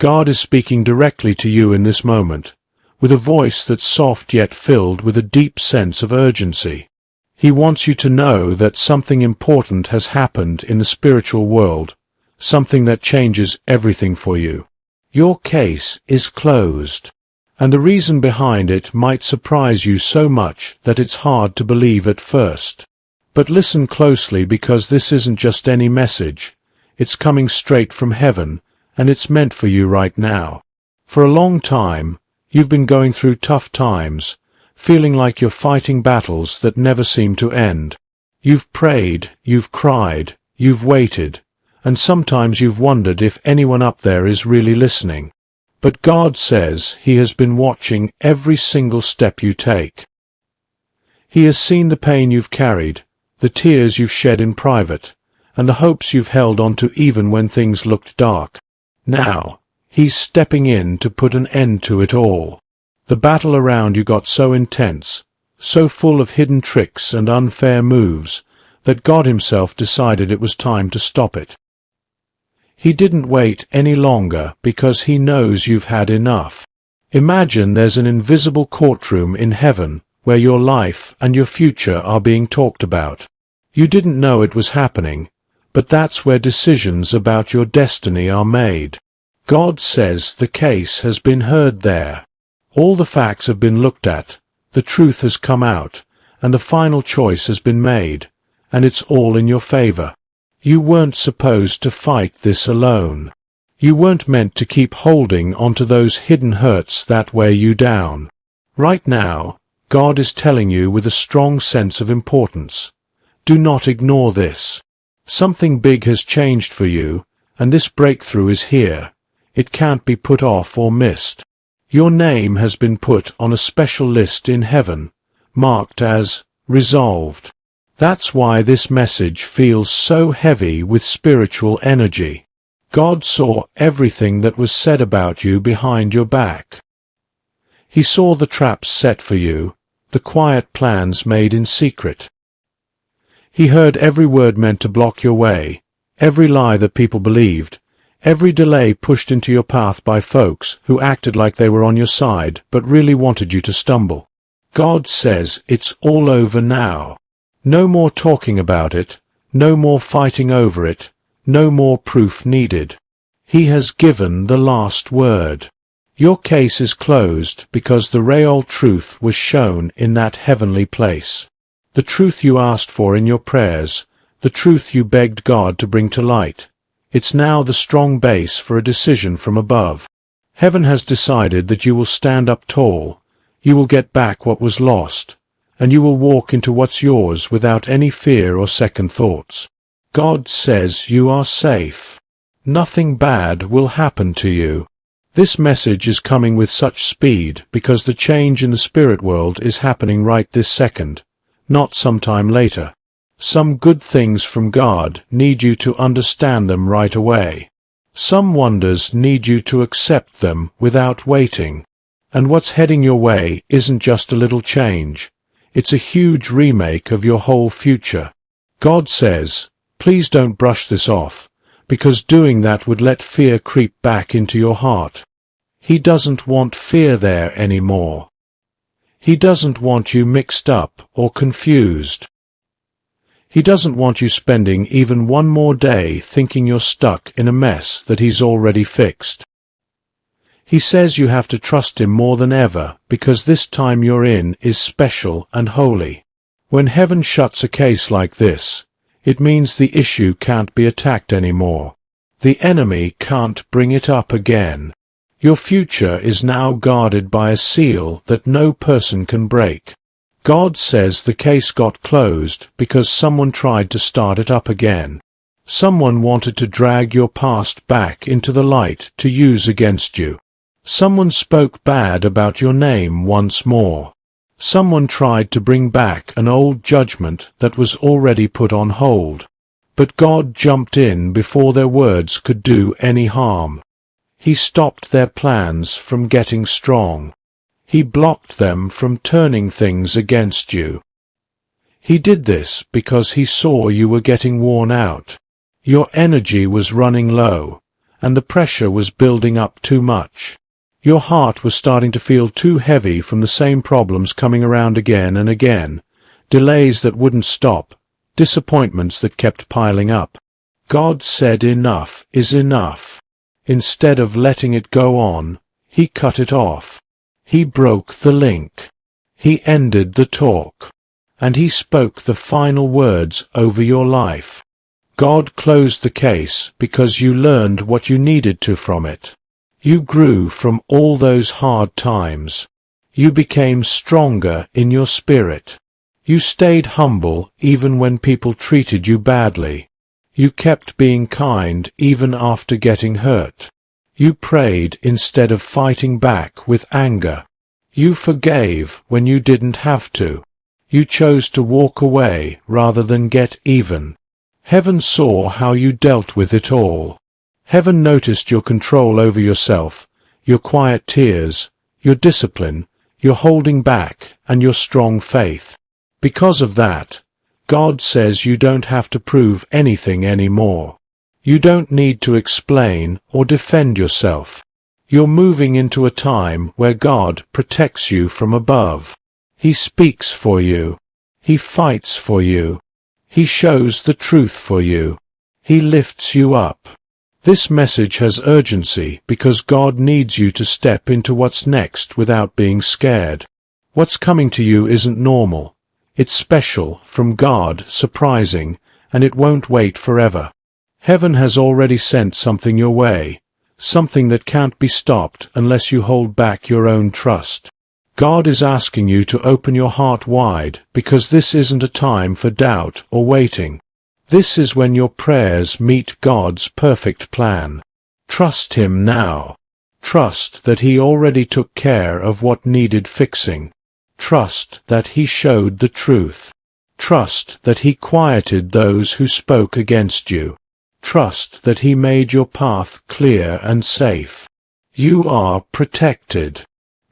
God is speaking directly to you in this moment, with a voice that's soft yet filled with a deep sense of urgency. He wants you to know that something important has happened in the spiritual world, something that changes everything for you. Your case is closed, and the reason behind it might surprise you so much that it's hard to believe at first. But listen closely, because this isn't just any message. It's coming straight from heaven, and it's meant for you right now. For a long time, you've been going through tough times, feeling like you're fighting battles that never seem to end. You've prayed, you've cried, you've waited, and sometimes you've wondered if anyone up there is really listening. But God says He has been watching every single step you take. He has seen the pain you've carried, the tears you've shed in private, and the hopes you've held on to even when things looked dark. Now, He's stepping in to put an end to it all. The battle around you got so intense, so full of hidden tricks and unfair moves, that God Himself decided it was time to stop it. He didn't wait any longer because He knows you've had enough. Imagine there's an invisible courtroom in heaven where your life and your future are being talked about. You didn't know it was happening, but that's where decisions about your destiny are made. God says the case has been heard there. All the facts have been looked at, the truth has come out, and the final choice has been made, and it's all in your favor. You weren't supposed to fight this alone. You weren't meant to keep holding onto those hidden hurts that weigh you down. Right now, God is telling you with a strong sense of importance. Do not ignore this. Something big has changed for you, and this breakthrough is here. It can't be put off or missed. Your name has been put on a special list in heaven, marked as resolved. That's why this message feels so heavy with spiritual energy. God saw everything that was said about you behind your back. He saw the traps set for you, the quiet plans made in secret. He heard every word meant to block your way, every lie that people believed, every delay pushed into your path by folks who acted like they were on your side but really wanted you to stumble. God says it's all over now. No more talking about it, no more fighting over it, no more proof needed. He has given the last word. Your case is closed because the real truth was shown in that heavenly place. The truth you asked for in your prayers, the truth you begged God to bring to light. It's now the strong base for a decision from above. Heaven has decided that you will stand up tall, you will get back what was lost, and you will walk into what's yours without any fear or second thoughts. God says you are safe. Nothing bad will happen to you. This message is coming with such speed because the change in the spirit world is happening right this second, not sometime later. Some good things from God need you to understand them right away. Some wonders need you to accept them without waiting. And what's heading your way isn't just a little change. It's a huge remake of your whole future. God says, please don't brush this off, because doing that would let fear creep back into your heart. He doesn't want fear there anymore. He doesn't want you mixed up or confused. He doesn't want you spending even one more day thinking you're stuck in a mess that He's already fixed. He says you have to trust Him more than ever because this time you're in is special and holy. When heaven shuts a case like this, it means the issue can't be attacked anymore. The enemy can't bring it up again. Your future is now guarded by a seal that no person can break. God says the case got closed because someone tried to start it up again. Someone wanted to drag your past back into the light to use against you. Someone spoke bad about your name once more. Someone tried to bring back an old judgment that was already put on hold. But God jumped in before their words could do any harm. He stopped their plans from getting strong. He blocked them from turning things against you. He did this because He saw you were getting worn out. Your energy was running low, and the pressure was building up too much. Your heart was starting to feel too heavy from the same problems coming around again and again, delays that wouldn't stop, disappointments that kept piling up. God said enough is enough. Instead of letting it go on, He cut it off. He broke the link. He ended the talk. And He spoke the final words over your life. God closed the case because you learned what you needed to from it. You grew from all those hard times. You became stronger in your spirit. You stayed humble even when people treated you badly. You kept being kind even after getting hurt. You prayed instead of fighting back with anger. You forgave when you didn't have to. You chose to walk away rather than get even. Heaven saw how you dealt with it all. Heaven noticed your control over yourself, your quiet tears, your discipline, your holding back, and your strong faith. Because of that, God says you don't have to prove anything anymore. You don't need to explain or defend yourself. You're moving into a time where God protects you from above. He speaks for you. He fights for you. He shows the truth for you. He lifts you up. This message has urgency because God needs you to step into what's next without being scared. What's coming to you isn't normal. It's special, from God, surprising, and it won't wait forever. Heaven has already sent something your way, something that can't be stopped unless you hold back your own trust. God is asking you to open your heart wide because this isn't a time for doubt or waiting. This is when your prayers meet God's perfect plan. Trust Him now. Trust that He already took care of what needed fixing. Trust that He showed the truth. Trust that He quieted those who spoke against you. Trust that He made your path clear and safe. You are protected.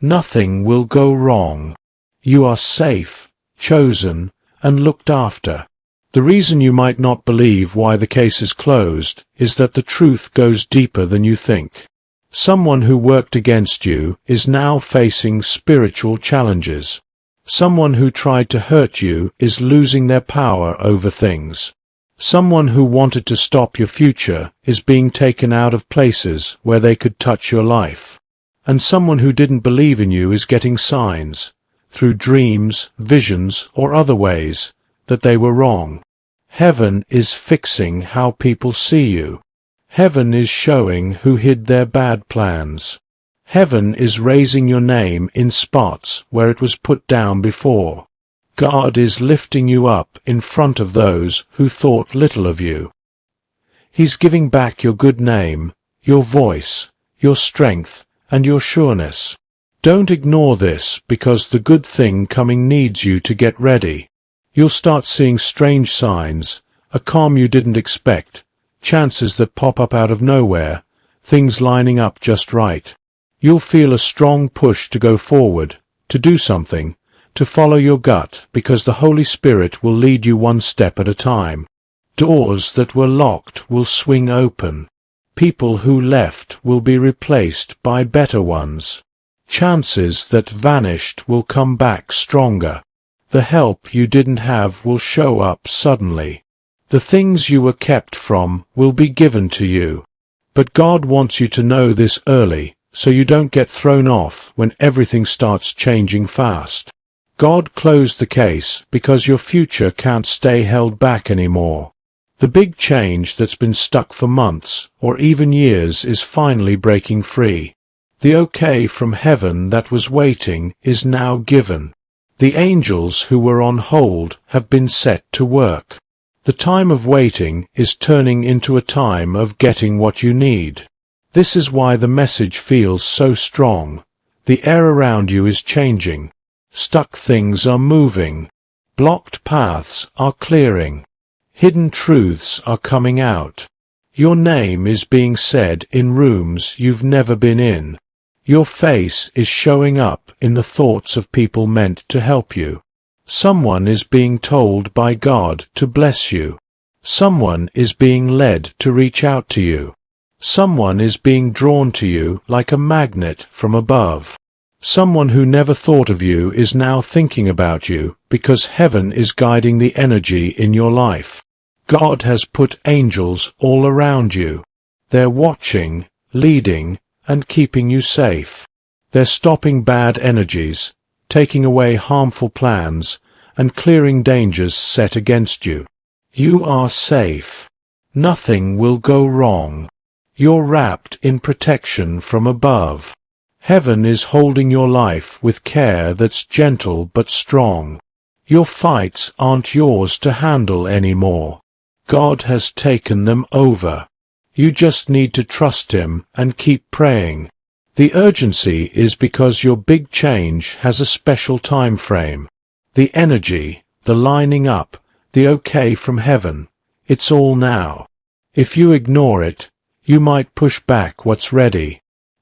Nothing will go wrong. You are safe, chosen, and looked after. The reason you might not believe why the case is closed is that the truth goes deeper than you think. Someone who worked against you is now facing spiritual challenges. Someone who tried to hurt you is losing their power over things. Someone who wanted to stop your future is being taken out of places where they could touch your life. And someone who didn't believe in you is getting signs, through dreams, visions, or other ways, that they were wrong. Heaven is fixing how people see you. Heaven is showing who hid their bad plans. Heaven is raising your name in spots where it was put down before. God is lifting you up in front of those who thought little of you. He's giving back your good name, your voice, your strength, and your sureness. Don't ignore this because the good thing coming needs you to get ready. You'll start seeing strange signs, a calm you didn't expect, chances that pop up out of nowhere, things lining up just right. You'll feel a strong push to go forward, to do something, to follow your gut, because the Holy Spirit will lead you one step at a time. Doors that were locked will swing open. People who left will be replaced by better ones. Chances that vanished will come back stronger. The help you didn't have will show up suddenly. The things you were kept from will be given to you. But God wants you to know this early, so you don't get thrown off when everything starts changing fast. God closed the case because your future can't stay held back anymore. The big change that's been stuck for months, or even years, is finally breaking free. The okay from heaven that was waiting is now given. The angels who were on hold have been set to work. The time of waiting is turning into a time of getting what you need. This is why the message feels so strong. The air around you is changing. Stuck things are moving. Blocked paths are clearing. Hidden truths are coming out. Your name is being said in rooms you've never been in. Your face is showing up in the thoughts of people meant to help you. Someone is being told by God to bless you. Someone is being led to reach out to you. Someone is being drawn to you like a magnet from above. Someone who never thought of you is now thinking about you because heaven is guiding the energy in your life. God has put angels all around you. They're watching, leading, and keeping you safe. They're stopping bad energies, taking away harmful plans, and clearing dangers set against you. You are safe. Nothing will go wrong. You're wrapped in protection from above. Heaven is holding your life with care that's gentle but strong. Your fights aren't yours to handle anymore. God has taken them over. You just need to trust Him and keep praying. The urgency is because your big change has a special time frame. The energy, the lining up, the okay from heaven, it's all now. If you ignore it, you might push back what's ready.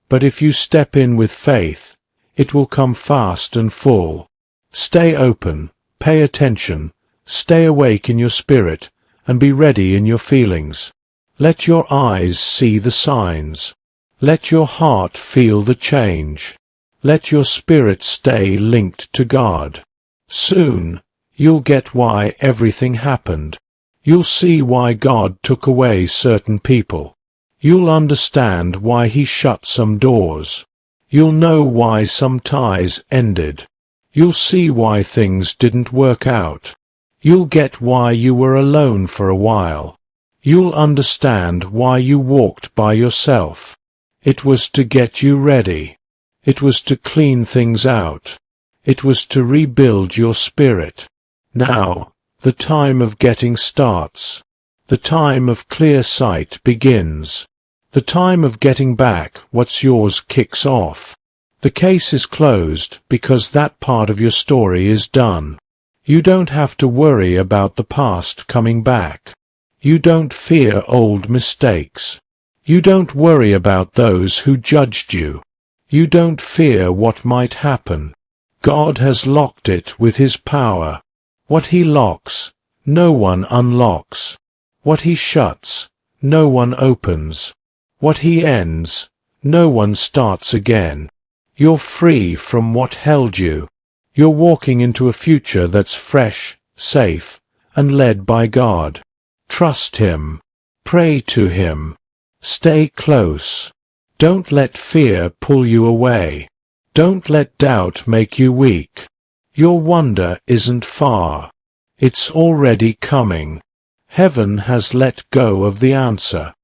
But if you step in with faith, it will come fast and full. Stay open, pay attention, stay awake in your spirit, and be ready in your feelings. Let your eyes see the signs. Let your heart feel the change. Let your spirit stay linked to God. Soon, you'll get why everything happened. You'll see why God took away certain people. You'll understand why He shut some doors. You'll know why some ties ended. You'll see why things didn't work out. You'll get why you were alone for a while. You'll understand why you walked by yourself. It was to get you ready. It was to clean things out. It was to rebuild your spirit. Now, the time of getting starts. The time of clear sight begins. The time of getting back what's yours kicks off. The case is closed because that part of your story is done. You don't have to worry about the past coming back. You don't fear old mistakes. You don't worry about those who judged you. You don't fear what might happen. God has locked it with His power. What He locks, no one unlocks. What He shuts, no one opens. What He ends, no one starts again. You're free from what held you. You're walking into a future that's fresh, safe, and led by God. Trust Him. Pray to Him. Stay close. Don't let fear pull you away. Don't let doubt make you weak. Your wonder isn't far. It's already coming. Heaven has let go of the answer.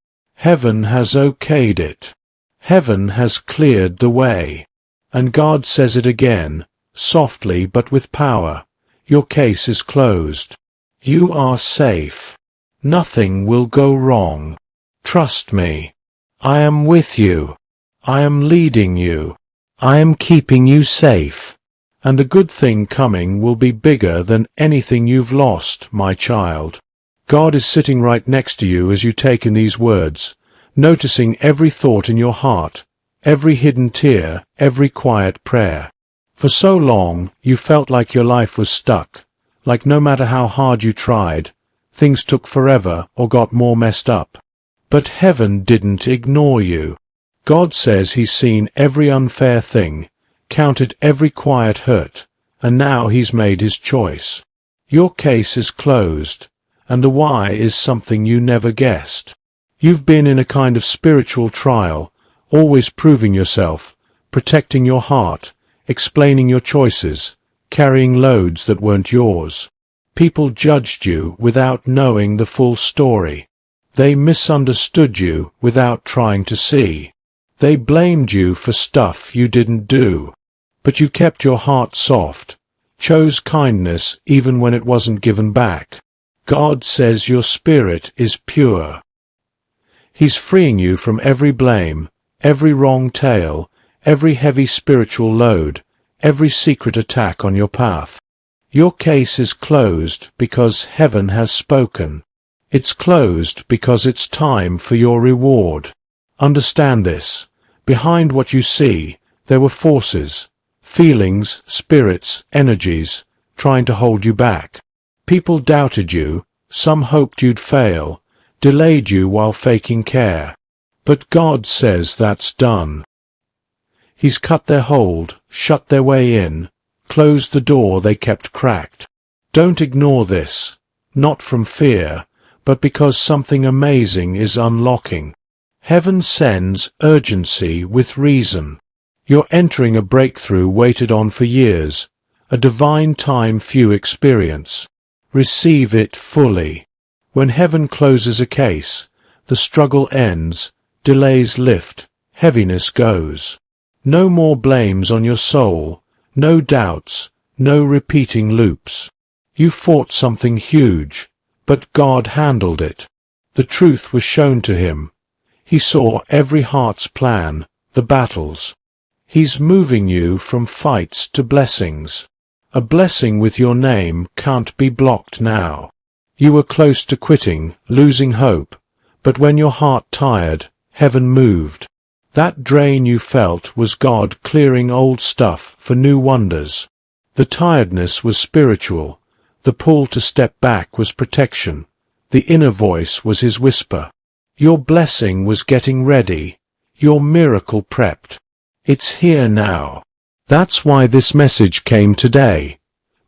Heaven has okayed it. Heaven has cleared the way. And God says it again, softly but with power. Your case is closed. You are safe. Nothing will go wrong. Trust me. I am with you. I am leading you. I am keeping you safe. And the good thing coming will be bigger than anything you've lost, my child. God is sitting right next to you as you take in these words, noticing every thought in your heart, every hidden tear, every quiet prayer. For so long, you felt like your life was stuck, like no matter how hard you tried, things took forever or got more messed up. But heaven didn't ignore you. God says He's seen every unfair thing, counted every quiet hurt, and now He's made His choice. Your case is closed, and the why is something you never guessed. You've been in a kind of spiritual trial, always proving yourself, protecting your heart, explaining your choices, carrying loads that weren't yours. People judged you without knowing the full story. They misunderstood you without trying to see. They blamed you for stuff you didn't do. But you kept your heart soft, chose kindness even when it wasn't given back. God says your spirit is pure. He's freeing you from every blame, every wrong tale, every heavy spiritual load, every secret attack on your path. Your case is closed because heaven has spoken. It's closed because it's time for your reward. Understand this. Behind what you see, there were forces, feelings, spirits, energies, trying to hold you back. People doubted you, some hoped you'd fail, delayed you while faking care. But God says that's done. He's cut their hold, shut their way in, closed the door they kept cracked. Don't ignore this, not from fear, but because something amazing is unlocking. Heaven sends urgency with reason. You're entering a breakthrough waited on for years, a divine time few experience. Receive it fully. When heaven closes a case, the struggle ends, delays lift, heaviness goes. No more blames on your soul, no doubts, no repeating loops. You fought something huge, but God handled it. The truth was shown to him. He saw every heart's plan, the battles. He's moving you from fights to blessings. A blessing with your name can't be blocked now. You were close to quitting, losing hope, but when your heart tired, heaven moved. That drain you felt was God clearing old stuff for new wonders. The tiredness was spiritual. The pull to step back was protection. The inner voice was his whisper. Your blessing was getting ready. Your miracle prepped. It's here now. That's why this message came today.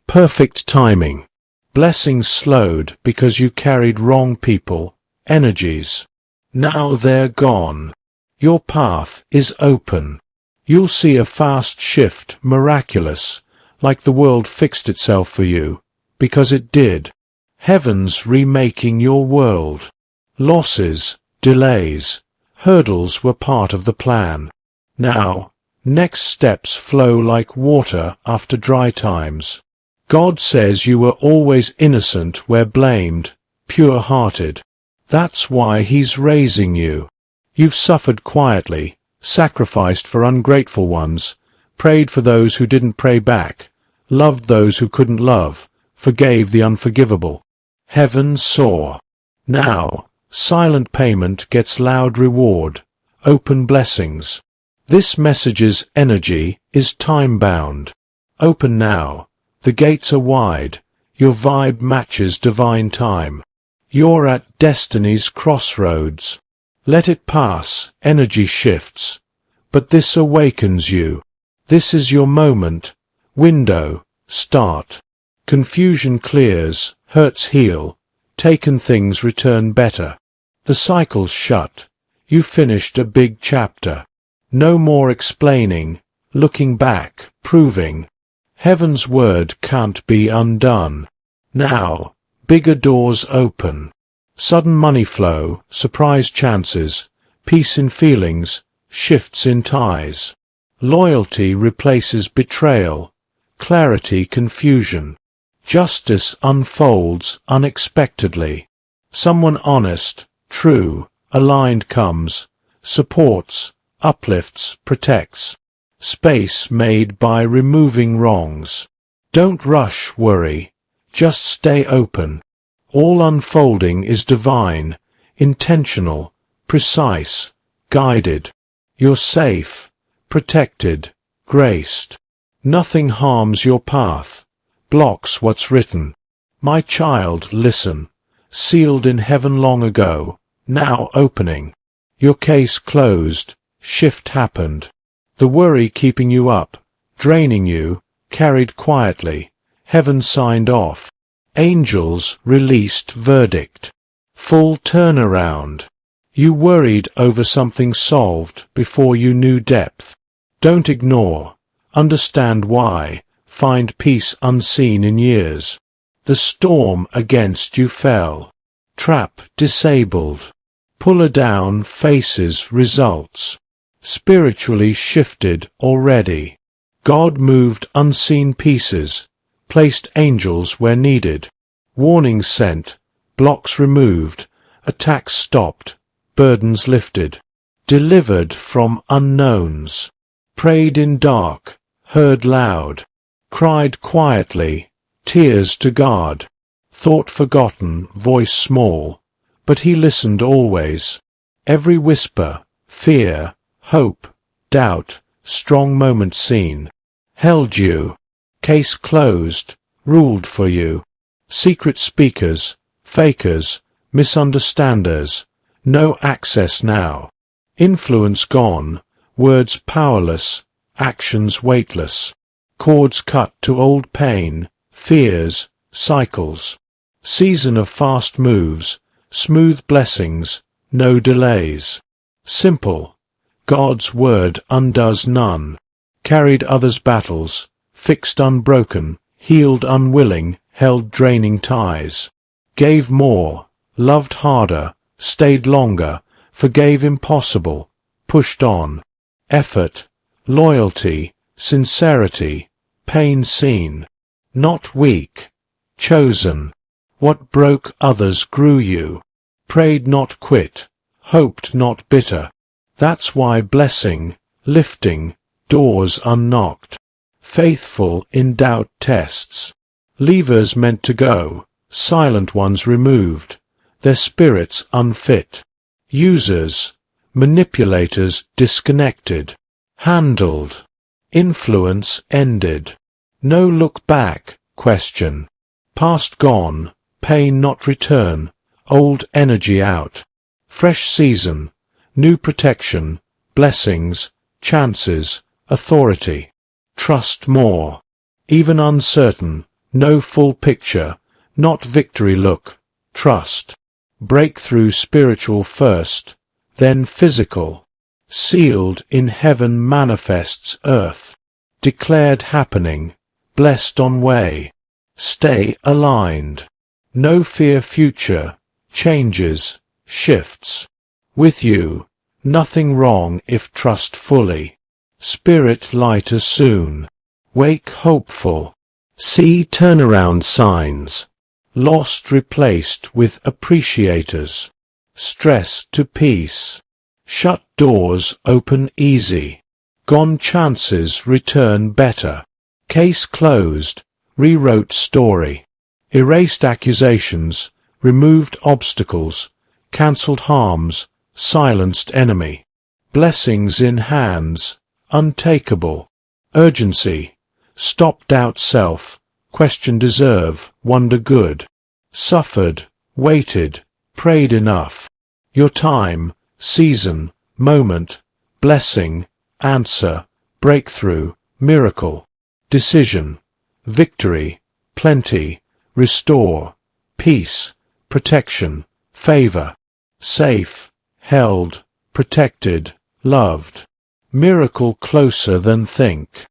Perfect timing. Blessings slowed because you carried wrong people, energies. Now they're gone. Your path is open. You'll see a fast shift, miraculous, like the world fixed itself for you, because it did. Heaven's remaking your world. Losses, delays, hurdles were part of the plan. Now, next steps flow like water after dry times. God says you were always innocent where blamed, pure-hearted. That's why he's raising you. You've suffered quietly, sacrificed for ungrateful ones, prayed for those who didn't pray back, loved those who couldn't love, forgave the unforgivable. Heaven saw. Now, silent payment gets loud reward, open blessings. This message's energy is time-bound. Open now. The gates are wide. Your vibe matches divine time. You're at destiny's crossroads. Let it pass, energy shifts. But this awakens you. This is your moment. Window. Start. Confusion clears, hurts heal. Taken things return better. The cycle's shut. You finished a big chapter. No more explaining, looking back, proving. Heaven's word can't be undone. Now, bigger doors open. Sudden money flow, surprise chances, peace in feelings, shifts in ties. Loyalty replaces betrayal, clarity confusion. Justice unfolds unexpectedly. Someone honest, true, aligned comes, supports, uplifts, protects. Space made by removing wrongs. Don't rush worry, just stay open. All unfolding is divine, intentional, precise, guided. You're safe, protected, graced. Nothing harms your path, blocks what's written. My child, listen. Sealed in heaven long ago, now opening. Your case closed, shift happened. The worry keeping you up, draining you, carried quietly. Heaven signed off. Angels released verdict. Full turnaround. You worried over something solved before you knew depth. Don't ignore. Understand why. Find peace unseen in years. The storm against you fell. Trap disabled. Puller down faces results. Spiritually shifted already. God moved unseen pieces, placed angels where needed. Warnings sent, blocks removed, attacks stopped, burdens lifted. Delivered from unknowns. Prayed in dark, heard loud. Cried quietly, tears to God. Thought forgotten, voice small, but he listened always. Every whisper, fear, hope, doubt, strong moment seen. Held you. Case closed, ruled for you. Secret speakers, fakers, misunderstanders. No access now. Influence gone, words powerless, actions weightless. Cords cut to old pain, fears, cycles. Season of fast moves, smooth blessings, no delays. Simple. God's word undoes none. Carried others' battles, fixed unbroken, healed unwilling, held draining ties. Gave more, loved harder, stayed longer, forgave impossible, pushed on. Effort, loyalty, sincerity, pain seen. Not weak, chosen. What broke others grew you. Prayed not quit, hoped not bitter. That's why blessing, lifting, doors unknocked. Faithful in doubt tests. Levers meant to go, silent ones removed. Their spirits unfit. Users, manipulators disconnected. Handled. Influence ended. No look back, question. Past gone, pain not return, old energy out. Fresh season, new protection, blessings, chances, authority. Trust more. Even uncertain, no full picture, not victory look, trust. Breakthrough spiritual first, then physical. Sealed in heaven manifests earth. Declared happening, blessed on way. Stay aligned. No fear future, changes, shifts. With you, nothing wrong if trust fully. Spirit lighter soon. Wake hopeful. See turnaround signs. Lost replaced with appreciators. Stress to peace. Shut doors open easy. Gone chances return better. Case closed. Rewrote story. Erased accusations. Removed obstacles. Cancelled harms. Silenced enemy. Blessings in hands. Untakeable. Urgency. Stop doubt self. Question deserve. Wonder good. Suffered. Waited. Prayed enough. Your time. Season. Moment. Blessing. Answer. Breakthrough. Miracle. Decision. Victory. Plenty. Restore. Peace. Protection. Favor. Safe. Held. Protected. Loved. Miracle closer than think.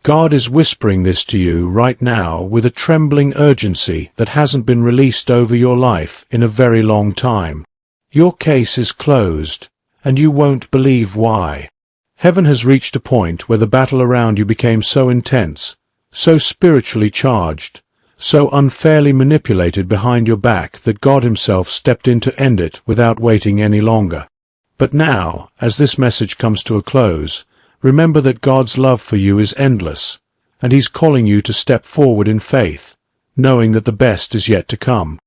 God is whispering this to you right now with a trembling urgency that hasn't been released over your life in a very long time. Your case is closed, and you won't believe why. Heaven has reached a point where the battle around you became so intense, so spiritually charged, so unfairly manipulated behind your back that God himself stepped in to end it without waiting any longer. But now, as this message comes to a close, remember that God's love for you is endless, and he's calling you to step forward in faith, knowing that the best is yet to come.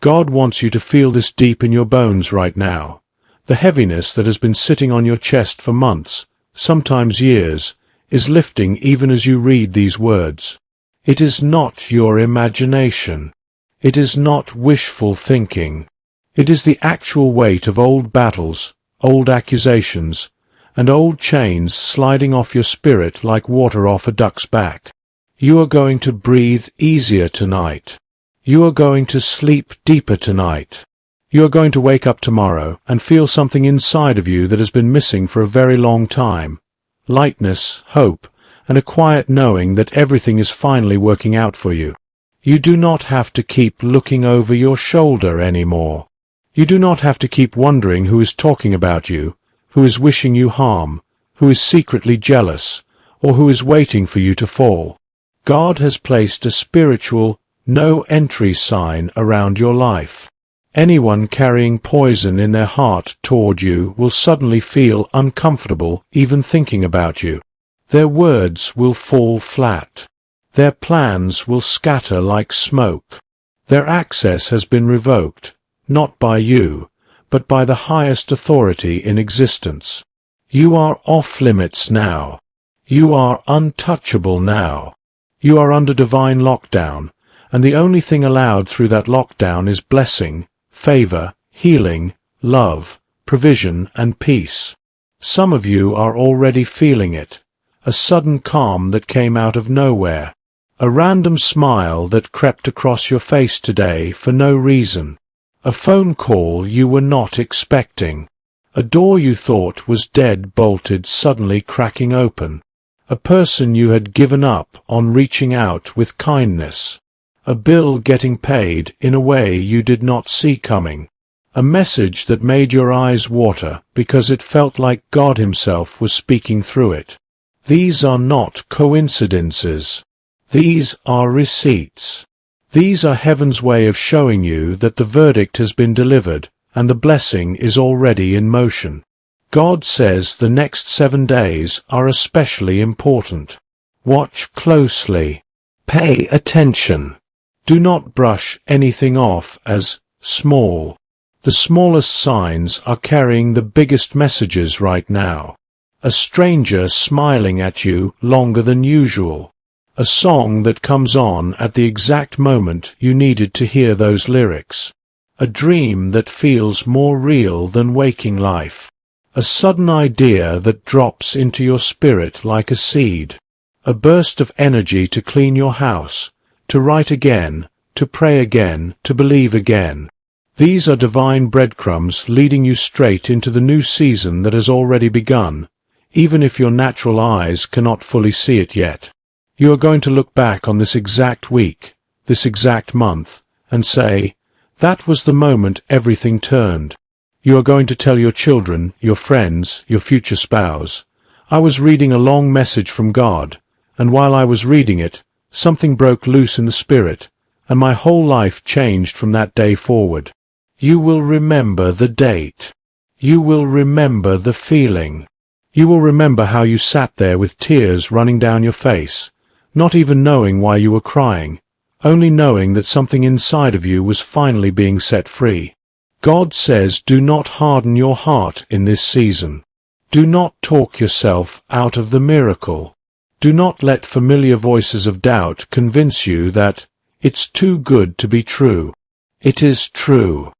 God wants you to feel this deep in your bones right now. The heaviness that has been sitting on your chest for months, sometimes years, is lifting even as you read these words. It is not your imagination. It is not wishful thinking. It is the actual weight of old battles, old accusations, and old chains sliding off your spirit like water off a duck's back. You are going to breathe easier tonight. You are going to sleep deeper tonight. You are going to wake up tomorrow and feel something inside of you that has been missing for a very long time. Lightness, hope, and a quiet knowing that everything is finally working out for you. You do not have to keep looking over your shoulder anymore. You do not have to keep wondering who is talking about you, who is wishing you harm, who is secretly jealous, or who is waiting for you to fall. God has placed a spiritual no-entry sign around your life. Anyone carrying poison in their heart toward you will suddenly feel uncomfortable even thinking about you. Their words will fall flat. Their plans will scatter like smoke. Their access has been revoked, not by you, but by the highest authority in existence. You are off limits now. You are untouchable now. You are under divine lockdown, and the only thing allowed through that lockdown is blessing, favor, healing, love, provision, and peace. Some of you are already feeling it. A sudden calm that came out of nowhere. A random smile that crept across your face today for no reason. A phone call you were not expecting. A door you thought was dead bolted suddenly cracking open. A person you had given up on reaching out with kindness. A bill getting paid in a way you did not see coming. A message that made your eyes water because it felt like God Himself was speaking through it. These are not coincidences. These are receipts. These are heaven's way of showing you that the verdict has been delivered and the blessing is already in motion. God says the next 7 days are especially important. Watch closely. Pay attention. Do not brush anything off as small. The smallest signs are carrying the biggest messages right now. A stranger smiling at you longer than usual. A song that comes on at the exact moment you needed to hear those lyrics. A dream that feels more real than waking life. A sudden idea that drops into your spirit like a seed. A burst of energy to clean your house, to write again, to pray again, to believe again. These are divine breadcrumbs leading you straight into the new season that has already begun, even if your natural eyes cannot fully see it yet. You are going to look back on this exact week, this exact month, and say, that was the moment everything turned. You are going to tell your children, your friends, your future spouse, I was reading a long message from God, and while I was reading it, something broke loose in the spirit, and my whole life changed from that day forward. You will remember the date. You will remember the feeling. You will remember how you sat there with tears running down your face, not even knowing why you were crying, only knowing that something inside of you was finally being set free. God says, do not harden your heart in this season. Do not talk yourself out of the miracle. Do not let familiar voices of doubt convince you that it's too good to be true. It is true.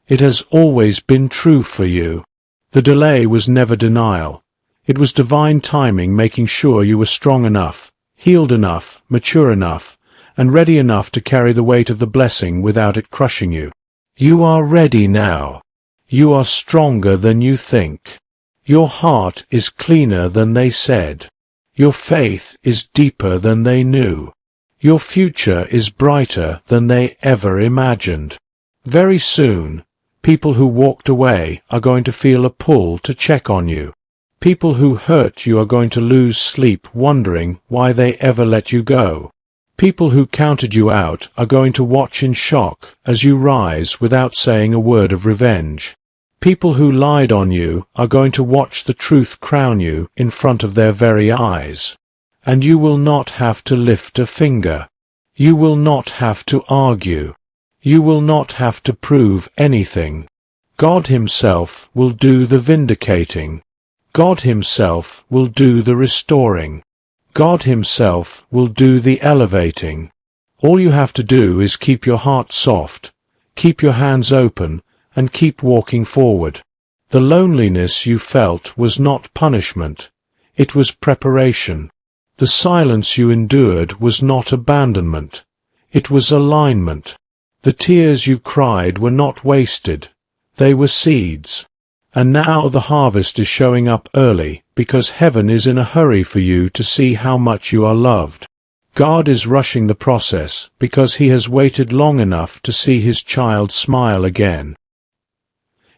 It has always been true for you. The delay was never denial. It was divine timing making sure you were strong enough, healed enough, mature enough, and ready enough to carry the weight of the blessing without it crushing you. You are ready now. You are stronger than you think. Your heart is cleaner than they said. Your faith is deeper than they knew. Your future is brighter than they ever imagined. Very soon, people who walked away are going to feel a pull to check on you. People who hurt you are going to lose sleep wondering why they ever let you go. People who counted you out are going to watch in shock as you rise without saying a word of revenge. People who lied on you are going to watch the truth crown you in front of their very eyes. And you will not have to lift a finger. You will not have to argue. You will not have to prove anything. God Himself will do the vindicating. God Himself will do the restoring. God Himself will do the elevating. All you have to do is keep your heart soft, keep your hands open, and keep walking forward. The loneliness you felt was not punishment. It was preparation. The silence you endured was not abandonment. It was alignment. The tears you cried were not wasted. They were seeds. And now the harvest is showing up early because heaven is in a hurry for you to see how much you are loved. God is rushing the process because He has waited long enough to see His child smile again.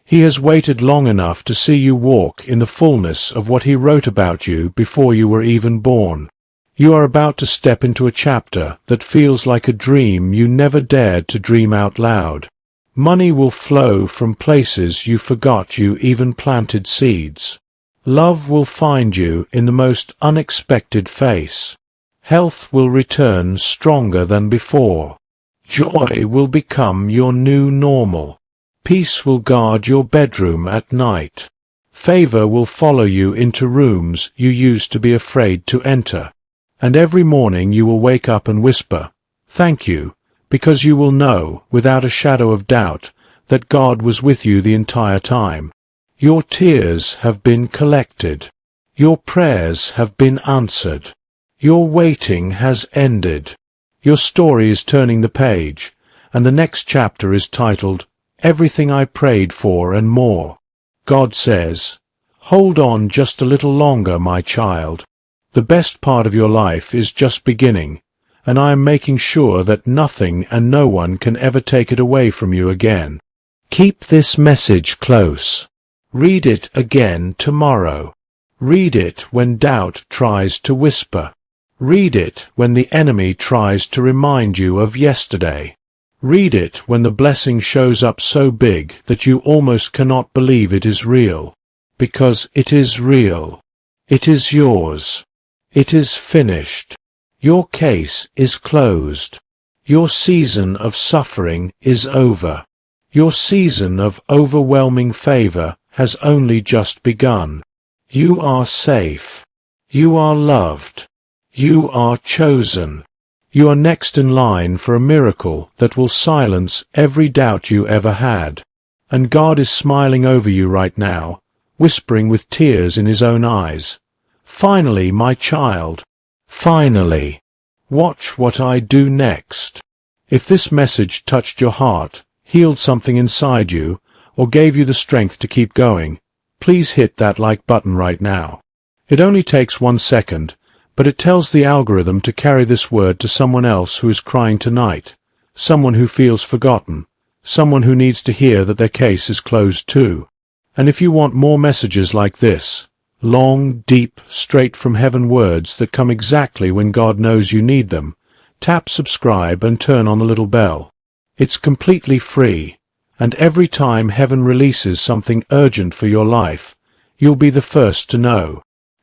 He has waited long enough to see you walk in the fullness of what He wrote about you before you were even born. You are about to step into a chapter that feels like a dream you never dared to dream out loud. Money will flow from places you forgot you even planted seeds. Love will find you in the most unexpected face. Health will return stronger than before. Joy will become your new normal. Peace will guard your bedroom at night. Favor will follow you into rooms you used to be afraid to enter. And every morning you will wake up and whisper, "Thank you," because you will know, without a shadow of doubt, that God was with you the entire time. Your tears have been collected. Your prayers have been answered. Your waiting has ended. Your story is turning the page, and the next chapter is titled, Everything I Prayed For and More. God says, "Hold on just a little longer, my child. The best part of your life is just beginning, and I am making sure that nothing and no one can ever take it away from you again." Keep this message close. Read it again tomorrow. Read it when doubt tries to whisper. Read it when the enemy tries to remind you of yesterday. Read it when the blessing shows up so big that you almost cannot believe it is real. Because it is real. It is yours. It is finished. Your case is closed. Your season of suffering is over. Your season of overwhelming favor has only just begun. You are safe. You are loved. You are chosen. You are next in line for a miracle that will silence every doubt you ever had. And God is smiling over you right now, whispering with tears in his own eyes, "Finally, my child. Finally. Watch what I do next." If this message touched your heart, healed something inside you, or gave you the strength to keep going, please hit that like button right now. It only takes 1 second, but it tells the algorithm to carry this word to someone else who is crying tonight, someone who feels forgotten, someone who needs to hear that their case is closed too. And if you want more messages like this, long, deep, straight from heaven words that come exactly when God knows you need them, tap subscribe and turn on the little bell. It's completely free, and every time heaven releases something urgent for your life, you'll be the first to know.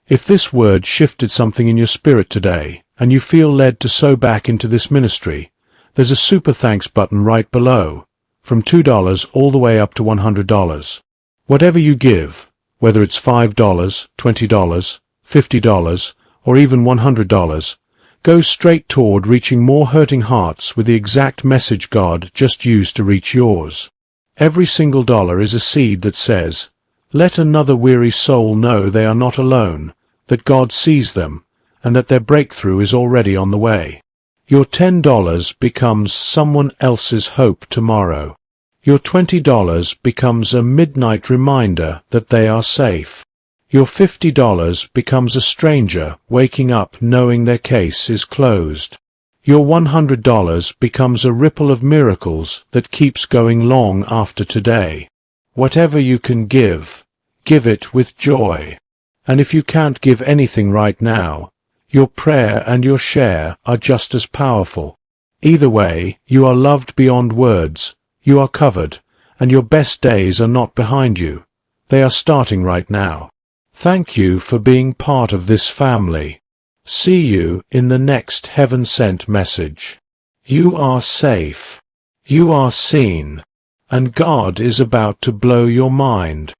If this word shifted something in your spirit today, and you feel led to sow back into this ministry, there's a super thanks button right below, from $2 all the way up to $100. Whatever you give, whether it's $5, $20, $50, or even $100, goes straight toward reaching more hurting hearts with the exact message God just used to reach yours. Every single dollar is a seed that says, "Let another weary soul know they are not alone, that God sees them, and that their breakthrough is already on the way." Your $10 becomes someone else's hope tomorrow. Your $20 becomes a midnight reminder that they are safe. Your $50 becomes a stranger waking up knowing their case is closed. Your $100 becomes a ripple of miracles that keeps going long after today. Whatever you can give, give it with joy. And if you can't give anything right now, your prayer and your share are just as powerful. Either way, you are loved beyond words, you are covered, and your best days are not behind you. They are starting right now. Thank you for being part of this family. See you in the next heaven-sent message. You are safe. You are seen. And God is about to blow your mind.